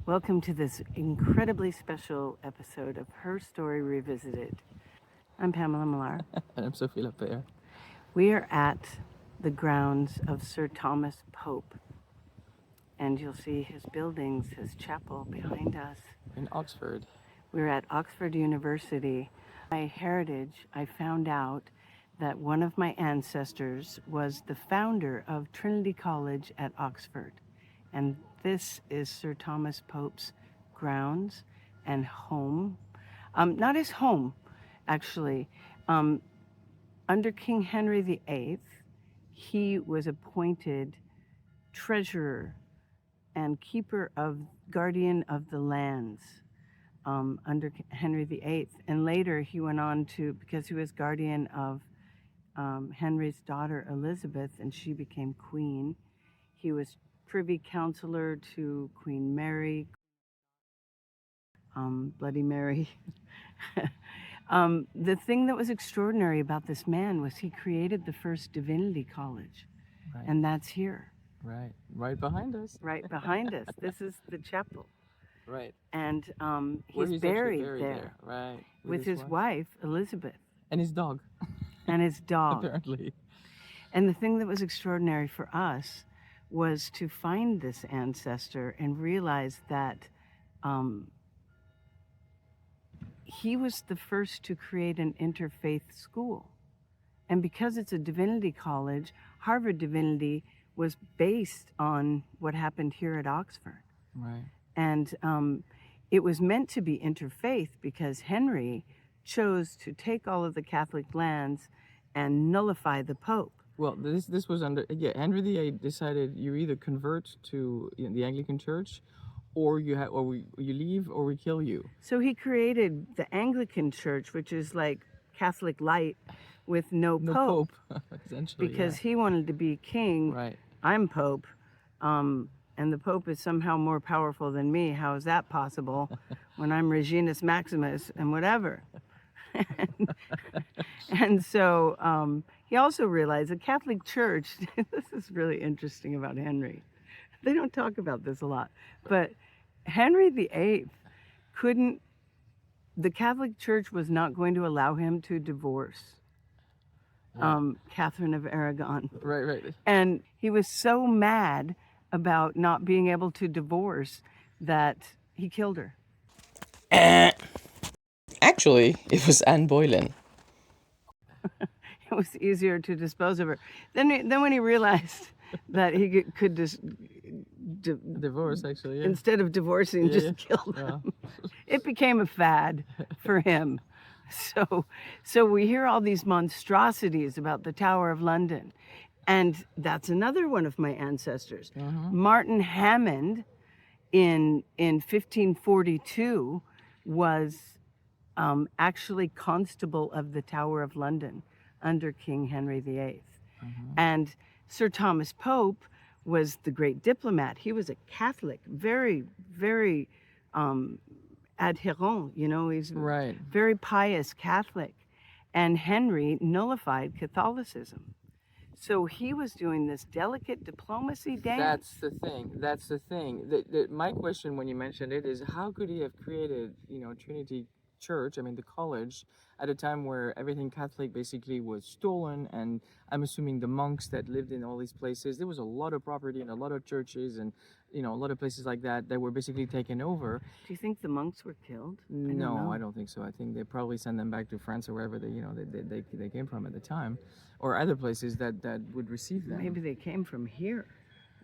Welcome to this incredibly special episode of Her Story Revisited. I'm Pamela Millar. And I'm Sophie Lapierre. We are at the grounds of Sir Thomas Pope. And you'll see his buildings, his chapel behind us. In Oxford. We're at Oxford University. My heritage, I found out that one of my ancestors was the founder of Trinity College at Oxford. And this is Sir Thomas Pope's grounds and home. Not his home, actually. Under King Henry VIII, he was appointed treasurer and guardian of the lands under Henry VIII. And later he went on to, because he was guardian of Henry's daughter Elizabeth, and she became queen, he was privy counselor to Queen Mary, Bloody Mary. The thing that was extraordinary about this man was he created the first divinity college, Right. and that's here. Right behind us. Right behind us. This is the chapel. Right. And Where he's actually buried there. Right. With his wife, Elizabeth. And his dog. And his dog. Apparently. And the thing that was extraordinary for us was to find this ancestor and realize that he was the first to create an interfaith school. And because it's a divinity college, Harvard Divinity was based on what happened here at Oxford. Right. And it was meant to be interfaith because Henry chose to take all of the Catholic lands and nullify the Pope. Well, this was under Henry VIII decided you either convert to the Anglican Church, or you leave, or we kill you. So he created the Anglican Church, which is like Catholic light with no Pope, essentially, because he wanted to be king. Right. I'm Pope, and the Pope is somehow more powerful than me. How is that possible when I'm Reginus Maximus and whatever? And so he also realized the Catholic Church, this is really interesting about Henry. They don't talk about this a lot, but Henry VIII the Catholic Church was not going to allow him to divorce Catherine of Aragon. Right. And he was so mad about not being able to divorce that he killed her. Actually, it was Anne Boleyn. It was easier to dispose of her. Then when he realized that he could just Divorce, actually, yeah. Instead of divorcing, just kill them. It became a fad for him. So we hear all these monstrosities about the Tower of London. And that's another one of my ancestors. Martin Hammond in 1542 was actually constable of the Tower of London under King Henry VIII. And Sir Thomas Pope was the great diplomat. He was a Catholic, very, very adherent, he's very pious Catholic. And Henry nullified Catholicism. So he was doing this delicate diplomacy dance. That's the thing. My question when you mentioned it is, how could he have created, Trinity Church, the college, at a time where everything Catholic basically was stolen, and I'm assuming the monks that lived in all these places, there was a lot of property and a lot of churches and a lot of places like that were basically taken over. Do you think the monks were killed? No, I don't think so. I think they probably sent them back to France or wherever they came from at the time, or other places that would receive them. Maybe they came from here.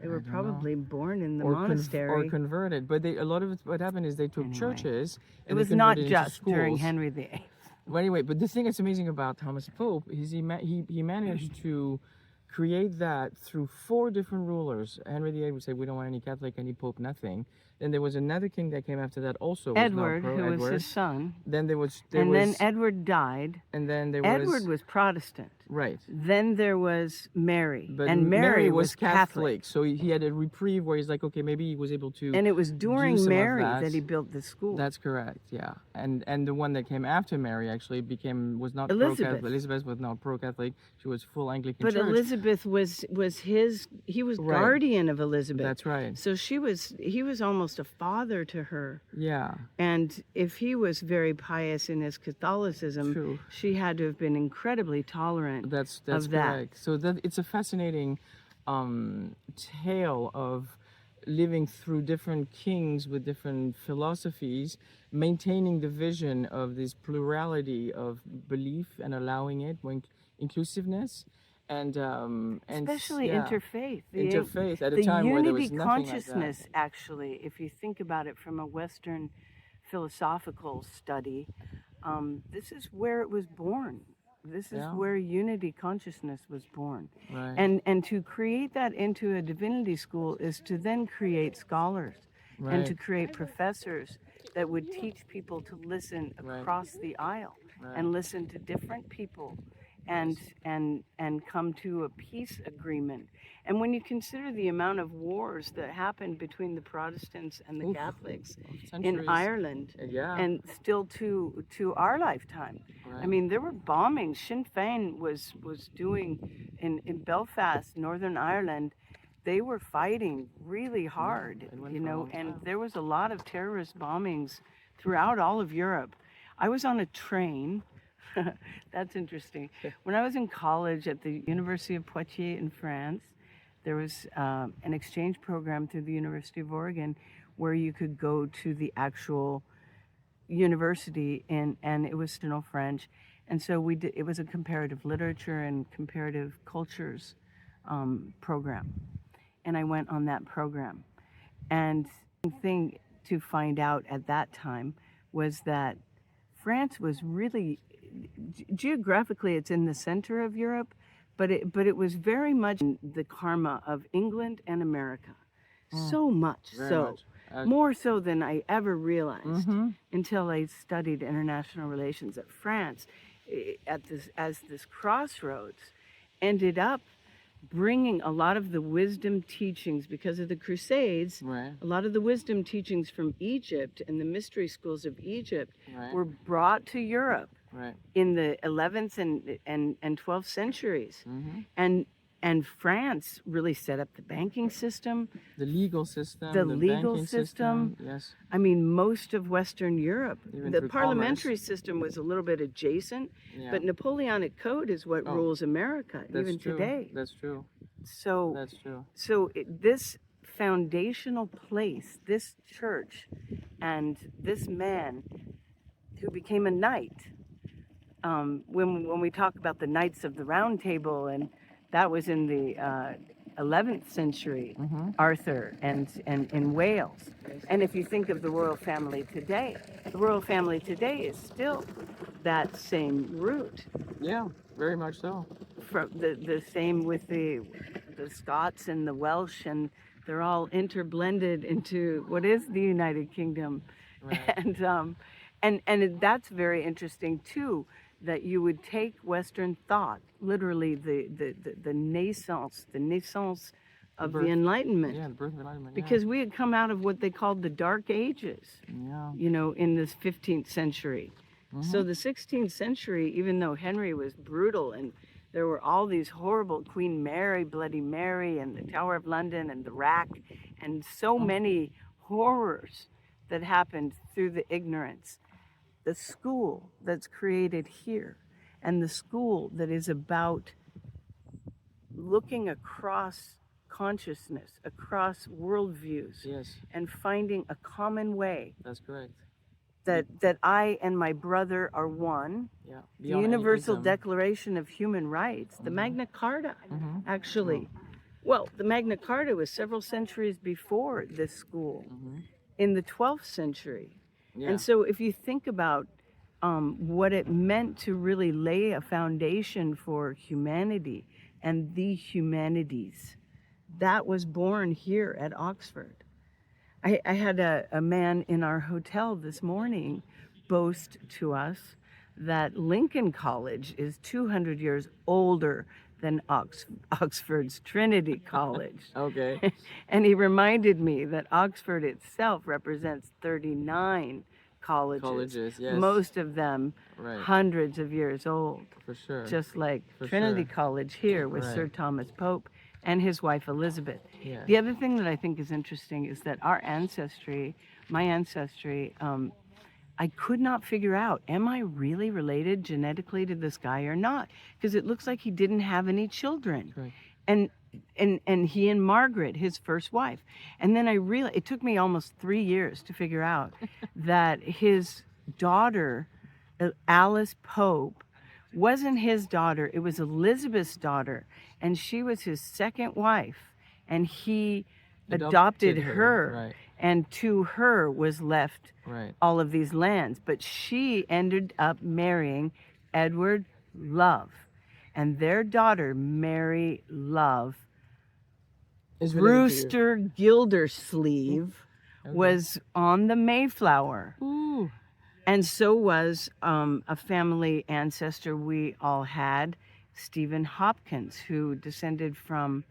They were probably born in the or monastery. Or converted. But a lot of what happened is they took churches. It was not just during Henry VIII. Well, anyway, but the thing that's amazing about Thomas Pope is he managed to create that through 4 different rulers. Henry VIII would say, we don't want any Catholic, any Pope, nothing. Then there was another king that came after that also. Edward, who was his son. Then then Edward died. And then Edward was Protestant. Right. Then there was Mary. But and Mary was Catholic. So he had a reprieve where he's like, okay, maybe he was able to. And it was during Mary that he built the school. That's correct, yeah. And the one that came after Mary actually was not Elizabeth. Elizabeth was not pro-Catholic. She was full Anglican But church. Elizabeth he was guardian of Elizabeth. That's right. So he was almost almost a father to her. Yeah, And if he was very pious in his Catholicism, true. she had to have been incredibly tolerant That's of that. correct. So that it's a fascinating tale of living through different kings with different philosophies, maintaining the vision of this plurality of belief and allowing it, inclusiveness, and Especially yeah, interfaith. interfaith at a The time where there unity was nothing like that. consciousness, actually, if you think about it from a Western philosophical study, this is where it was born. This is Yeah, where unity consciousness was born. right, And to create that into a divinity school is to then create scholars and to right, create professors that would teach people to listen right, across the aisle right. and listen to different people and Yes. and come to a peace agreement. And when you consider the amount of wars that happened between the Protestants and the Oof, Catholics in centuries. Ireland, Yeah, and still to our lifetime. I right. mean, there were bombings. Sinn Féin was doing in Belfast, Northern Ireland. They were fighting really hard, It went you for a know, long and time. there was a lot of terrorist bombings throughout all of Europe. I was on a train. That's interesting. When I was in college at the University of Poitiers in France, there was an exchange program through the University of Oregon where you could go to the actual university and it was still French. And so we did, it was a comparative literature and comparative cultures program. And I went on that program. And the thing to find out at that time was that France was really geographically it's in the center of Europe, but it was very much the karma of England and America. So much Very so, much. more so than I ever realized Mm-hmm. until I studied international relations at France. At this as this crossroads ended up bringing a lot of the wisdom teachings because of the Crusades. Right, A lot of the wisdom teachings from Egypt and the mystery schools of Egypt right, were brought to Europe right. in the 11th and 12th centuries. Mm-hmm. And France really set up the banking system, The legal system, the the legal banking system. Yes, I mean, most of Western Europe. even The through parliamentary commerce. system was a little bit adjacent, Yeah, but Napoleonic Code is what Oh, rules America that's even true. today. That's true. So, That's true. this foundational place, this church, and this man who became a knight. When we talk about the Knights of the Round Table, and that was in the 11th century, Mm-hmm. Arthur and in Wales. And if you think of the royal family today, the royal family today is still that same root. Yeah, very much so. From the same with the Scots and the Welsh, and they're all interblended into what is the United Kingdom. Right. And that's very interesting too, that you would take Western thought, literally the naissance of the birth. Enlightenment, Yeah, the birth of enlightenment. because we had come out of what they called the Dark Ages, Yeah. you know, in the 15th century. Mm-hmm. So the 16th century, even though Henry was brutal and there were all these horrible Queen Mary, Bloody Mary, and the Tower of London and the Rack, and so many horrors that happened through the ignorance. The school that's created here and the school that is about looking across consciousness, across worldviews, Yes, and finding a common way that's correct. that I and my brother are one. Yeah. The Beyond any Universal ism. Declaration of Human Rights, the Magna Carta, Mm-hmm. actually. Well, the Magna Carta was several centuries before this school, Mm-hmm. in the 12th century. Yeah. And so if you think about what it meant to really lay a foundation for humanity and the humanities, that was born here at Oxford. I had a man in our hotel this morning boast to us that Lincoln College is 200 years older than Oxford's Trinity College. Okay. And he reminded me that Oxford itself represents 39 Colleges, yes. most of them Right. hundreds of years old, For sure. just like For Trinity sure. College here with Right. Sir Thomas Pope and his wife Elizabeth. Yeah. The other thing that I think is interesting is that my ancestry, I could not figure out, am I really related genetically to this guy or not? Because it looks like he didn't have any children. Correct. And and he and Margaret, his first wife. And then I realized, it took me almost 3 years to figure out that his daughter, Alice Pope, wasn't his daughter, it was Elizabeth's daughter, and she was his second wife, and he adopted her, Right. and to her was left Right. all of these lands. But she ended up marrying Edward Love, and their daughter, Mary Love, It's related to you. Brewster Gildersleeve, Okay. was on the Mayflower. Ooh. And so was a family ancestor we all had, Stephen Hopkins, who descended from,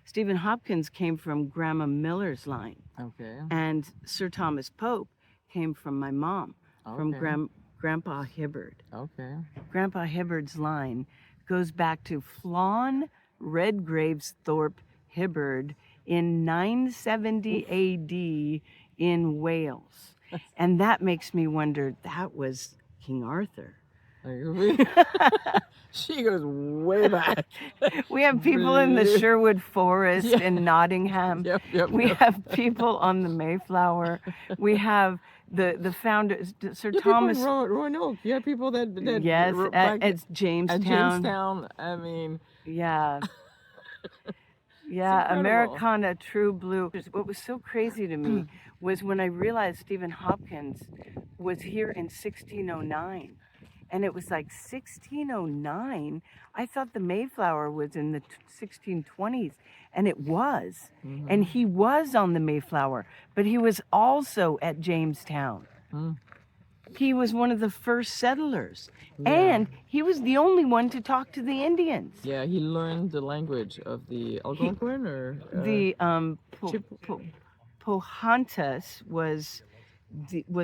Stephen Hopkins came from Grandma Miller's line. Okay. And Sir Thomas Pope came from my mom, from Okay. Grandpa Hibbard. Okay. Grandpa Hibbard's line goes back to Flawn Redgraves Thorpe Hibbard in 970 AD in Wales. And that makes me wonder, that was King Arthur. She goes way back. We have people in the Sherwood Forest Yeah. in Nottingham. Yep. We have people on the Mayflower. We have the founders, Sir Thomas. Roanoke. You have people that Yes, back at Jamestown. at Jamestown. I mean, Yeah. Yeah, incredible. Americana, true blue. What was so crazy to me was when I realized Stephen Hopkins was here in 1609. And it was like 1609. I thought the Mayflower was in the 1620s, and it was. Mhm. And he was on the Mayflower, but he was also at Jamestown. Mm. He was one of the first settlers, Yeah. and he was the only one to talk to the Indians. Yeah, he learned the language of the Algonquin or The Chip- Pocahontas was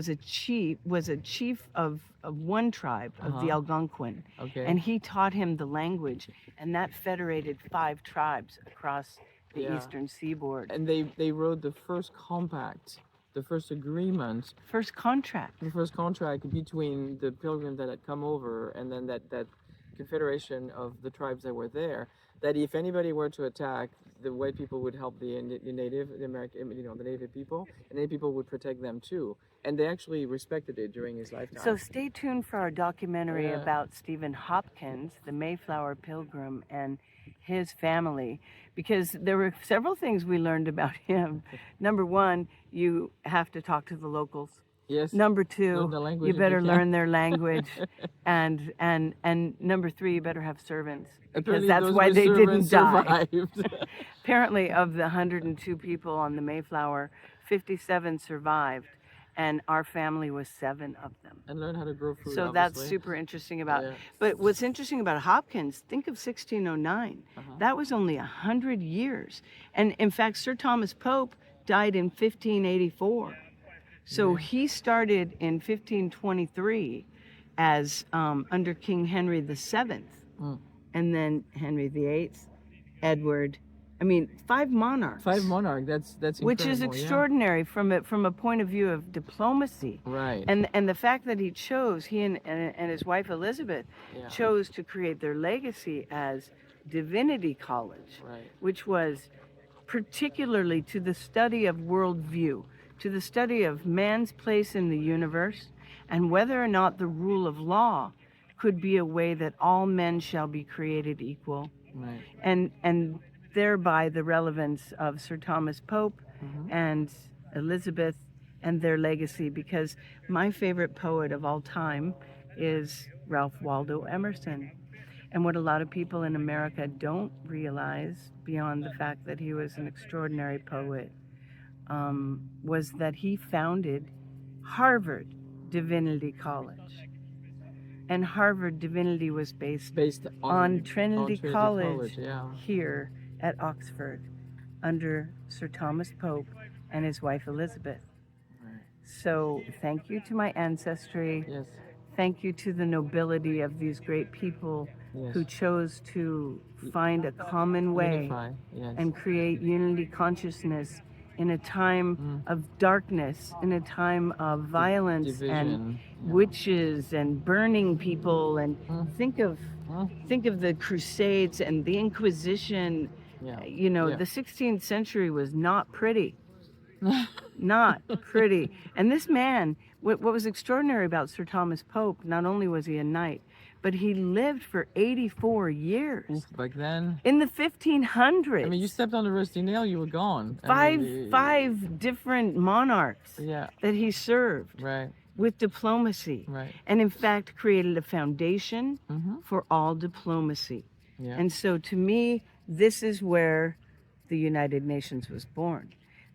a chief of one tribe of the Algonquin, okay. and he taught him the language, and that federated 5 tribes across the Yeah. eastern seaboard. And they wrote the first compact, the first agreement, First contract. the first contract between the pilgrims that had come over and then that confederation of the tribes that were there, that if anybody were to attack, the white people would help the native, the American, the native people, and native people would protect them too. And they actually respected it during his lifetime. So stay tuned for our documentary Yeah. about Stephen Hopkins, the Mayflower Pilgrim, and his family, because there were several things we learned about him. Number one, you have to talk to the locals. Yes. Number Learn two, the language you if you better can. learn their language, and number three, you better have servants, because Apparently that's those why with they didn't servants die. survived. Apparently, of the 102 people on the Mayflower, 57 survived, and our family was 7 of them. And learn how to grow food. So that's obviously. super interesting about. Yeah. But what's interesting about Hopkins? Think of 1609. That was only 100 years, and in fact, Sir Thomas Pope died in 1584. So he started in 1523 as under King Henry VII, and then Henry VIII, Edward. I mean, 5 monarchs. 5 monarch. That's incredible. Which is yeah. extraordinary from a point of view of diplomacy. Right. And the fact that he and his wife Elizabeth Yeah. chose to create their legacy as Divinity College, Right. which was particularly to the study of worldview, to the study of man's place in the universe, and whether or not the rule of law could be a way that all men shall be created equal, Right. and thereby the relevance of Sir Thomas Pope and Elizabeth and their legacy, because my favorite poet of all time is Ralph Waldo Emerson. And what a lot of people in America don't realize, beyond the fact that he was an extraordinary poet, was that he founded Harvard Divinity College. And Harvard Divinity was based on Trinity College yeah. here at Oxford under Sir Thomas Pope and his wife Elizabeth. Right. So thank you to my ancestry. Yes. Thank you to the nobility of these great people Yes. who chose to find a common way Unify. Yes. and create unity consciousness in a time Mm. of darkness, in a time of violence and Division. Yeah. witches and burning people. And Mm. think of Mm. the Crusades and the Inquisition. Yeah. You know, Yeah. the 16th century was not pretty. Not pretty. And this man, what was extraordinary about Sir Thomas Pope, not only was he a knight, but he lived for 84 years. Oof, back then. In the 1500s. I mean, you stepped on the rusty nail, you were gone. Five different monarchs Yeah. that he served Right. with diplomacy. Right. And in fact created a foundation Mm-hmm. for all diplomacy. Yeah. And so to me, this is where the United Nations was born.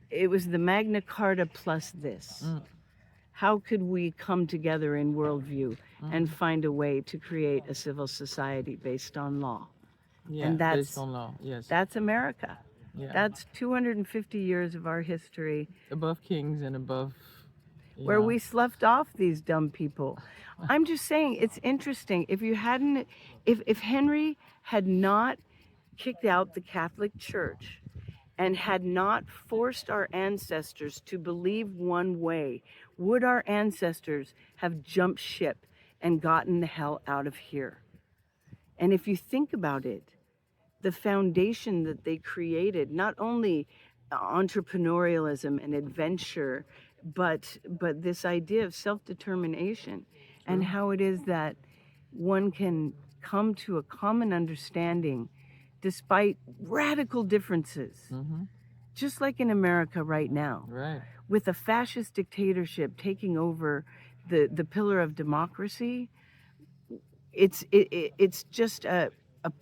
It was the Magna Carta plus this. Mm. How could we come together in worldview and Mm. find a way to create a civil society based on law? Yeah. And that's based on law. Yes. That's America. Yeah. That's 250 years of our history above kings and above. where we sloughed off these dumb people. I'm just saying, it's interesting. If you hadn't, if Henry had not kicked out the Catholic Church and had not forced our ancestors to believe one way, would our ancestors have jumped ship and gotten the hell out of here? And if you think about it, the foundation that they created, not only entrepreneurialism and adventure, but this idea of self-determination and how it is that one can come to a common understanding despite radical differences. Mm-hmm. Just like in America right now, Right. with a fascist dictatorship taking over the pillar of democracy, it's just a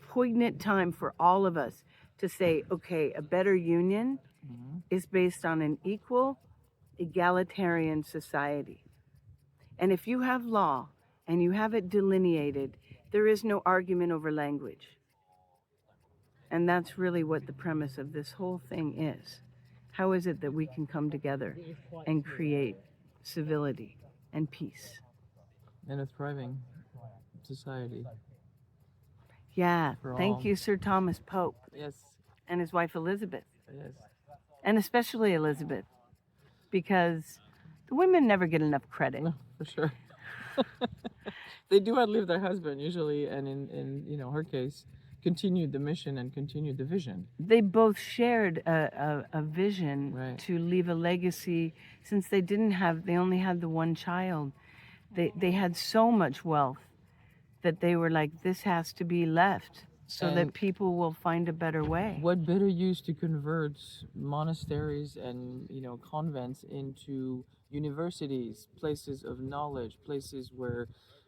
poignant time for all of us to say, okay, a better union Mm-hmm. is based on an equal, egalitarian society. And if you have law and you have it delineated, there is no argument over language. And that's really what the premise of this whole thing is. How is it that we can come together and create civility and peace? And a thriving society. Yeah, For thank all. you, Sir Thomas Pope Yes. and his wife Elizabeth, Yes. and especially Elizabeth, because the women never get enough credit. No, for sure. They do outlive their husband usually, and in her case, continued the mission and continued the vision. They both shared a vision Right. to leave a legacy. Since they only had the one child, they had so much wealth that they were like, this has to be left so that And people will find a better way. what better use to convert monasteries and convents into universities, places of knowledge, places where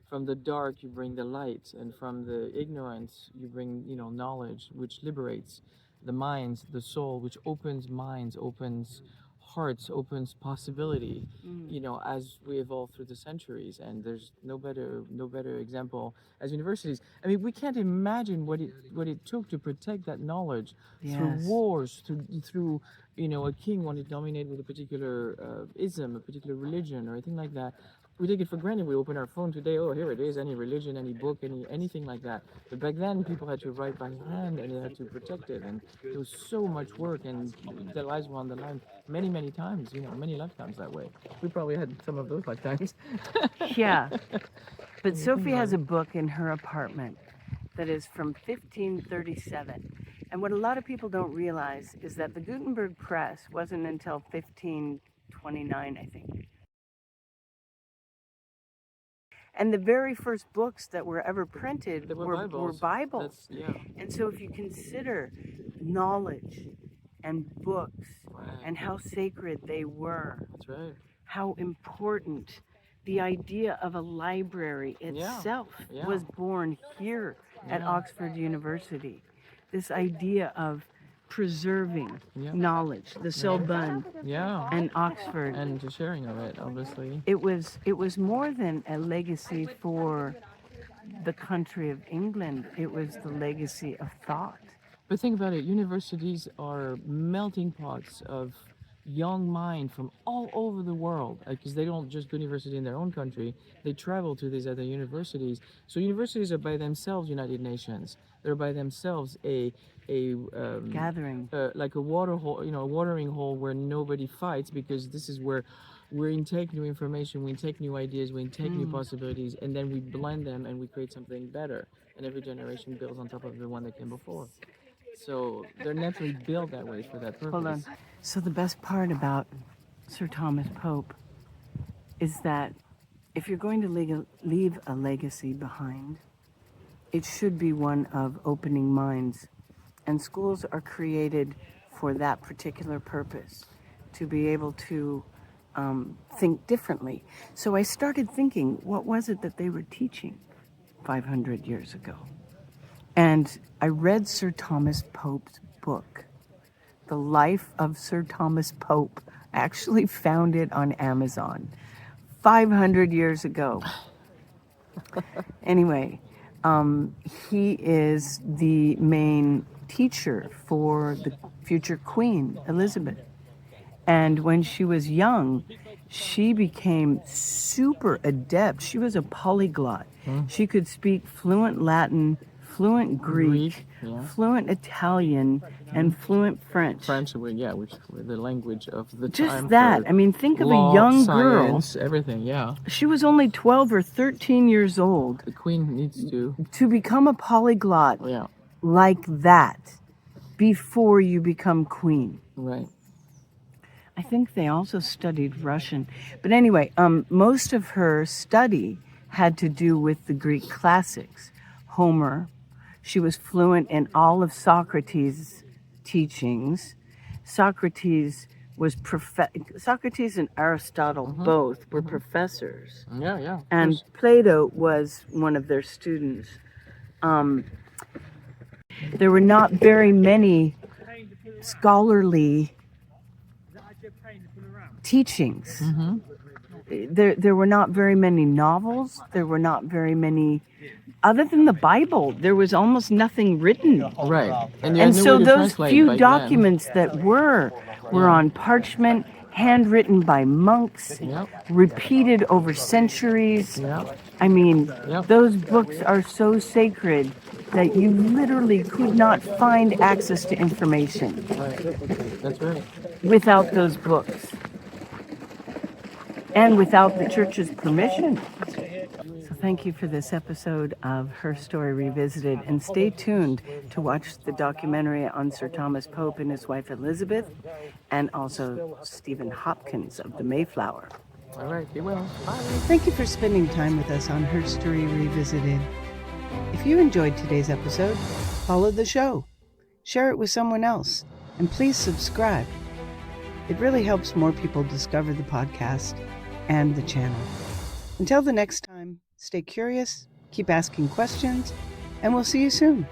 from the dark you bring the light, and from the ignorance you bring knowledge, which liberates the minds, the soul, which opens minds, opens hearts, opens possibility, as we evolve through the centuries. And there's no better example as universities. I mean, we can't imagine what it took to protect that knowledge through Yes. wars, through a king wanted to dominate with a particular ism, a particular religion, or anything like that. We take it for granted. We open our phone today, oh, here it is, any religion, any book, anything like that. But back then, people had to write by hand, and they had to protect it, and there was so much work, and their lives were on the line many, many times, many lifetimes that way. We probably had some of those lifetimes. Yeah. But Sophie has a book in her apartment that is from 1537. And what a lot of people don't realize is that the Gutenberg press wasn't until 1529, I think. And the very first books that were ever printed They were were Bibles. Bibles. Yeah. And so if you consider knowledge and books Right. and how sacred they were, That's right. how important the idea of a library itself Yeah. was born here at Yeah. Oxford University. This idea of preserving Yeah. knowledge, the Sorbonne Yeah. and Oxford. And the sharing of it, obviously. It was more than a legacy for the country of England. It was the legacy of thought. But think about it, universities are melting pots of young minds from all over the world, because they don't just go to university in their own country, they travel to these other universities. So universities are by themselves United Nations. They're by themselves a Gathering. like a water hole, a watering hole where nobody fights, because this is where we intake new information, we intake new ideas, we intake new possibilities, and then we blend them and we create something better. And every generation builds on top of the one that came before. So they're naturally built that way for that purpose. Hold on. So the best part about Sir Thomas Pope is that if you're going to leave a legacy behind, it should be one of opening minds. And schools are created for that particular purpose, to be able to think differently. So I started thinking, what was it that they were teaching 500 years ago? And I read Sir Thomas Pope's book, The Life of Sir Thomas Pope. I actually found it on Amazon 500 years ago. Anyway, he is the main teacher for the future Queen, Elizabeth. And when she was young, she became super adept. She was a polyglot. She could speak fluent Latin, fluent Greek, fluent Italian, and fluent French. French, which were the language of the Just time. that. I mean, think of law, a young science, girl. everything, yeah. She was only 12 or 13 years old The Queen needs to become a polyglot like that before you become queen. Right. I think they also studied Russian. But anyway, most of her study had to do with the Greek classics. Homer. She was fluent in all of Socrates' teachings. Socrates and Aristotle both were professors. Yeah. And Plato was one of their students. There were not very many scholarly teachings. There were not very many novels. There were not very many, other than the Bible, there was almost nothing written. Right. And so those few documents that were on parchment, handwritten by monks, repeated over centuries. I mean, those books are so sacred that you literally could not find access to information. That's right. Without those books. And without the church's permission. So thank you for this episode of Her Story Revisited, and stay tuned to watch the documentary on Sir Thomas Pope and his wife Elizabeth, and also Stephen Hopkins of the Mayflower. All right, be well. Bye. Thank you for spending time with us on Her Story Revisited. If you enjoyed today's episode, follow the show, share it with someone else, and please subscribe. It really helps more people discover the podcast and the channel. Until the next time, stay curious, keep asking questions, and we'll see you soon.